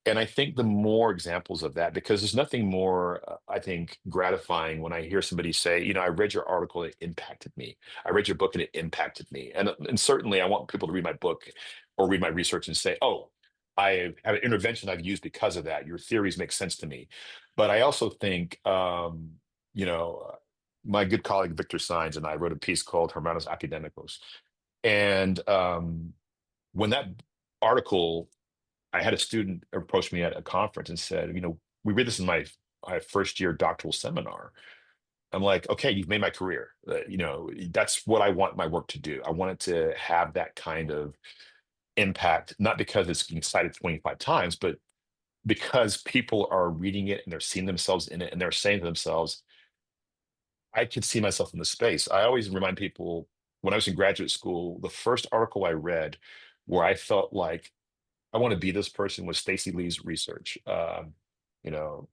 Speaker 3: And I think the more examples of that, because there's nothing more, I think, gratifying when I hear somebody say, I read your article, it impacted me. I read your book and it impacted me. And certainly I want people to read my book or read my research and say, oh, I have an intervention I've used because of that. Your theories make sense to me. But I also think, you know, my good colleague Victor Sines and I wrote a piece called Hermanos Academicos. And when that article, I had a student approach me at a conference and said, we read this in my first year doctoral seminar. I'm like, okay, you've made my career. That's what I want my work to do. I want it to have that kind of impact, not because it's being cited 25 times, but because people are reading it and they're seeing themselves in it and they're saying to themselves, I could see myself in this space. I always remind people when I was in graduate school, the first article I read where I felt like I want to be this person was Stacey Lee's research. You know,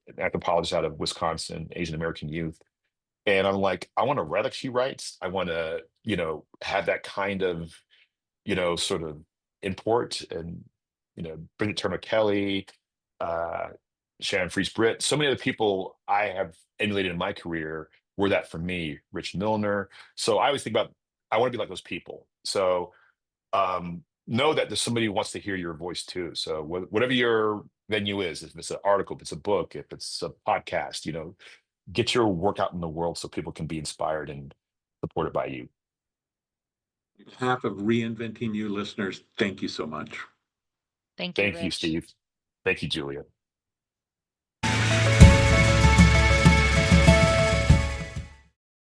Speaker 3: an anthropologist out of Wisconsin, Asian American youth. And I'm like, I want to write like she writes. I want to, have that kind of, sort of import and, Bridget Turner Kelly, uh, Shannon Fries Britt, so many other people I have emulated in my career were that for me, Rich Milner. So I always think about, I want to be like those people. So know that there's somebody who wants to hear your voice too. So whatever your venue is, if it's an article, if it's a book, if it's a podcast, get your work out in the world so people can be inspired and supported by you.
Speaker 2: On behalf of Reinventing You listeners, thank you so much.
Speaker 1: Thank you,
Speaker 3: Thank you,
Speaker 1: Rich.
Speaker 3: Steve. Thank you, Julia.